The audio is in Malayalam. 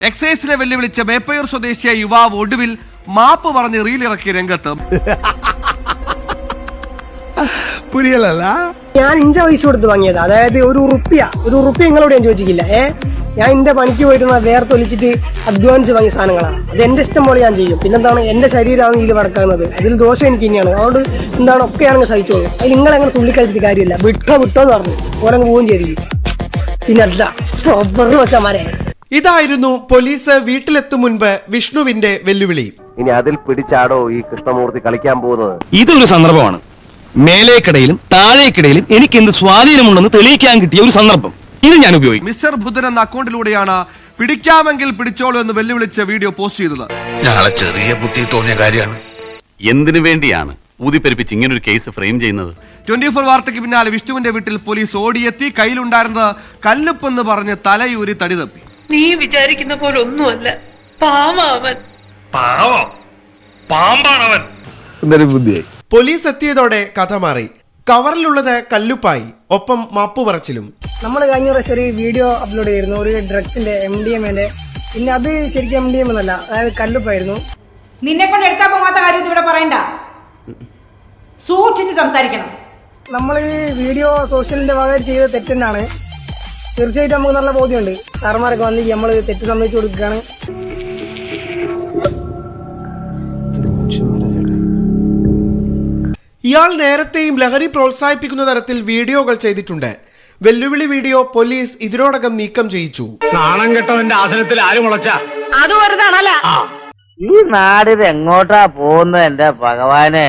എക്സൈസിനെ വെല്ലുവിളിച്ച മേപ്പയൂർ സ്വദേശിയായ യുവാവ് ഒടുവിൽ മാപ്പ് പറഞ്ഞ് റീലിറക്കിയ രംഗത്ത്. ഞാൻ 5 പൈസ കൊടുത്ത് വാങ്ങിയത്, അതായത് ഒരു റുപ്യ നിങ്ങളോട് ഞാൻ ചോദിച്ചില്ല. ഞാൻ എന്റെ പണിക്ക് പോയിരുന്ന വേർത്തൊലിച്ചിട്ട് അധ്വാനിച്ച് വാങ്ങിയ സാധനങ്ങളാണ്. അത് എന്റെ ഇഷ്ടം പോലെ ഞാൻ ചെയ്യും. പിന്നെന്താണ്, എന്റെ ശരീരമാണ് ഇതിൽ വടക്കുന്നത്. അതിൽ ദോഷം എനിക്ക് തന്നെയാണ്. അതുകൊണ്ട് എന്താണ് ഒക്കെയാണെങ്കിൽ സഹിച്ചോളൂ. അതിൽ നിങ്ങളങ്ങനെ തുള്ളിക്കളിച്ചിട്ട് കാര്യമില്ല. വിട്ടോന്ന് പറഞ്ഞു ഓരങ്ങ് പോവുകയും ചെയ്തിരിക്കും. പിന്നെ വെച്ചാമാരെ ഇതായിരുന്നു പോലീസ് വീട്ടിലെത്തും മുൻപ് വിഷ്ണുവിന്റെ വെല്ലുവിളി. ഇനി അതിൽ പിടിച്ചാടോ ഈ കൃഷ്ണമൂർത്തി കളിക്കാൻ പോകുന്നത്? ഇതൊരു സന്ദർഭമാണ്. മേലേക്കിടയിലും താഴേക്കിടയിലും എനിക്ക് എന്ത് സ്വാധീനമുണ്ടെന്ന് തെളിയിക്കാൻ കിട്ടിയ ഒരു സന്ദർഭം. ഇത് ഞാൻ ഉപയോഗിക്കും. മിസ്റ്റർ ബുദ്ധൻ എന്ന അക്കൗണ്ടിലൂടെയാണ് പിടിക്കാമെങ്കിൽ പിടിച്ചോളൂ എന്ന് വെല്ലുവിളിച്ച വീഡിയോ പോസ്റ്റ് ചെയ്തത്. ഞങ്ങളെ ചെറിയ ബുദ്ധി തോന്നിയ കാര്യമാണ്. എന്തിനു വേണ്ടിയാണ് ഊതിപ്പെരുപ്പിച്ച് ഇങ്ങനൊരു കേസ് ഫ്രെയിം ചെയ്യുന്നത്? 24 വാർത്തയ്ക്ക് പിന്നാലെ വിഷ്ണുവിന്റെ വീട്ടിൽ പോലീസ് ഓടിയെത്തി. കയ്യിലുണ്ടായിരുന്നത് കല്ലുപ്പെന്ന് പറഞ്ഞ് തലയൂരി തടി തപ്പി. നീ വിചാരിക്കുന്ന പോലെ ഒന്നുമല്ല, പാവൻ. പാമ്പാണവൻ. പോലീസ് എത്തിയതോടെ കഥ മാറി. കവറിലുള്ളത് കല്ലുപ്പായി, ഒപ്പം മാപ്പു പറച്ചിലും. നമ്മൾ കഴിഞ്ഞ പ്രാവശ്യം ഒരു വീഡിയോ അപ്ലോഡ് ചെയ്തിരുന്നു, ഒരു ഡ്രഗ്സിന്റെ MDMA. പിന്നെ അത് ശരിക്കും MDMA എന്നല്ല, അതായത് കല്ലുപ്പായിരുന്നു. നിന്നെ കൊണ്ട് എടുത്താ പോകാത്ത കാര്യം ഇവിടെ പറയണ്ട, സൂക്ഷിച്ച് സംസാരിക്കണം. നമ്മൾ ഈ വീഡിയോ സോഷ്യലിന്റെ ഭാഗമായി ചെയ്ത തെറ്റെന്നാണ്. തീർച്ചയായിട്ടും നമുക്ക് നല്ല ബോധ്യമുണ്ട്. സാർമാരൊക്കെ വന്ന് നമ്മൾ തെറ്റ് സമ്മതിച്ചു കൊടുക്കുകയാണ്. ഇയാൾ നേരത്തെയും ലഹരി പ്രോത്സാഹിപ്പിക്കുന്ന തരത്തിൽ വീഡിയോകൾ ചെയ്തിട്ടുണ്ട്. വെല്ലുവിളി വീഡിയോ പോലീസ് ഇതിനോടകം നീക്കം ചെയ്യിച്ചു. നാണം കെട്ടവന്റെ ആസനത്തിൽ ആരും മുളച്ച അത് വെറുതാണല്ല. ഈ നാടിത് എങ്ങോട്ടാ പോകുന്നത് എന്റെ ഭഗവാനെ?